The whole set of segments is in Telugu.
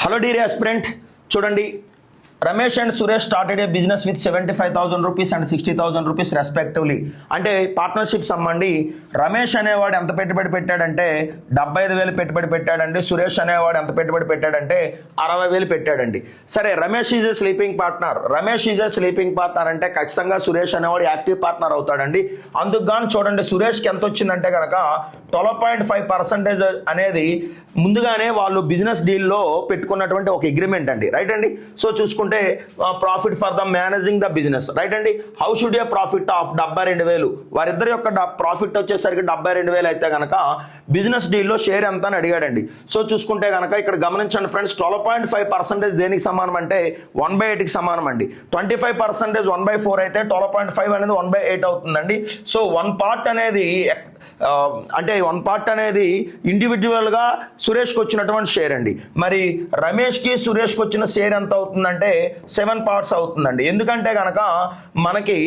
హలో డియర్ ఆస్పిరెంట్, చూడండి Ramesh and Suresh started a business with 75,000 rupees and 60,000 rupees respectively. అంటే పార్ట్నర్షిప్స్ అమ్మండి. రమేష్ అనేవాడు ఎంత పెట్టుబడి పెట్టాడంటే 75,000 పెట్టుబడి పెట్టాడండి. సురేష్ అనేవాడు ఎంత పెట్టుబడి పెట్టాడంటే 60,000 పెట్టాడండి. సరే, Ramesh is a sleeping partner. Ramesh is a sleeping partner అంటే ఖచ్చితంగా సురేష్ అనేవాడు యాక్టివ్ పార్ట్నర్ అవుతాడండి. అందుకు గాను చూడండి సురేష్కి ఎంత వచ్చిందంటే కనుక 12.5% అనేది ముందుగానే వాళ్ళు బిజినెస్ డీల్లో పెట్టుకున్నటువంటి ఒక అగ్రిమెంట్ అండి. రైట్ అండి. సో చూసుకుంటే profit for the managing the business. Right అండి. How should a profit of 72,000. వారిద్దరి యొక్క ప్రాఫిట్ వచ్చేసరికి 72,000 అయితే కనుక బిజినెస్ డీల్లో షేర్ ఎంత అని అడిగాడండి. సో చూసుకుంటే కనుక ఇక్కడ గమనించండి ఫ్రెండ్స్, 12.5% దేనికి సమానం అంటే 1/8కి సమానం అండి. 25% 1/4 అయితే 12.5 అనేది 1/8 అవుతుందండి. సో వన్ పార్ట్ అనేది అంటే వన్ పార్ట్ అనేది ఇండివిజువల్గా సురేష్కి వచ్చినటువంటి షేర్ అండి. మరి రమేష్కి సురేష్కి వచ్చిన షేర్ ఎంత అవుతుందంటే 7 పార్ట్స్ అవుతుందండి. ఎందుకంటే కనుక మనకి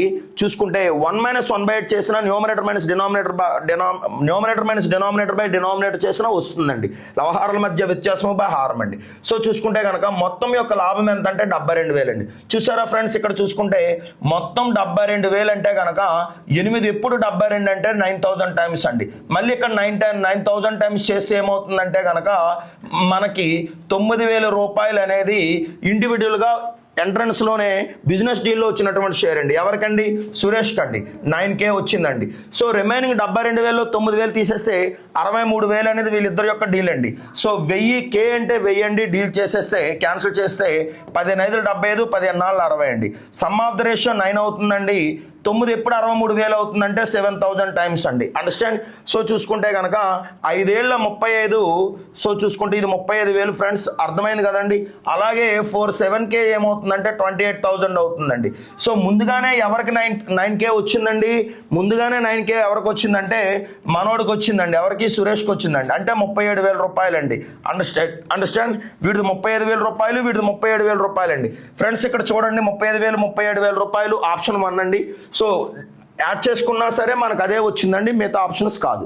చూసుకుంటే 1 - 1/8 చేసిన numerator minus denominator by denominator చేసినా వస్తుందండి. లవహారాల మధ్య వ్యత్యాసము బై హారం అండి. సో చూసుకుంటే కనుక మొత్తం యొక్క లాభం ఎంత అంటే 72,000 అండి. చూసారా ఫ్రెండ్స్, ఇక్కడ చూసుకుంటే మొత్తం 72,000 అంటే కనుక 8 ఎప్పుడు 72 అంటే 9,000 టైమ్స్ అండి. మళ్ళీ ఇక్కడ 9,000 టైమ్స్ చేస్తే ఏమవుతుందంటే కనుక మనకి 9,000 రూపాయలు అనేది ఇండివిజువల్గా ఎంట్రన్స్ లోనే బిజినెస్ డీల్లో వచ్చినటువంటి షేర్ అండి. ఎవరికండి? సురేష్ కండి. 9K వచ్చిందండి. సో రిమైనింగ్ 72,000లో 9,000 తీసేస్తే 63,000 అనేది వీళ్ళిద్దరి యొక్క డీల్ అండి. సో 1000K అంటే 1000 అండి. డీల్ చేసేస్తే క్యాన్సిల్ చేస్తే 10 × 5 = 75, 10 × 4 = 60 అండి. సమ్ ఆఫ్ ద రేషియో 9 అవుతుందండి. 9 ఎప్పుడు 63,000 అవుతుందంటే 7,000 టైమ్స్ అండి. అండర్స్టాండ్? సో చూసుకుంటే కనుక 5 ఏళ్ళ 35. సో చూసుకుంటే ఇది 35,000 ఫ్రెండ్స్. అర్థమైంది కదండి. అలాగే 4/7K ఏమవుతుందంటే 28,000 అవుతుందండి. సో ముందుగానే ఎవరికి 9K వచ్చిందండి? ముందుగానే 9K ఎవరికి వచ్చిందంటే మనోడికి వచ్చిందండి. ఎవరికి? సురేష్కి వచ్చిందండి. అంటే 37,000 రూపాయలండి. అండర్స్టాండ్? వీడిది 35,000 రూపాయలు, వీడిది 37,000 రూపాయలండి. ఫ్రెండ్స్ ఇక్కడ చూడండి, 35,000 37,000 రూపాయలు ఆప్షన్ 1 అండి. సో యాడ్ చేసుకున్నా సరే మనకు అదే వచ్చిందండి, మిగతా ఆప్షన్స్ కాదు.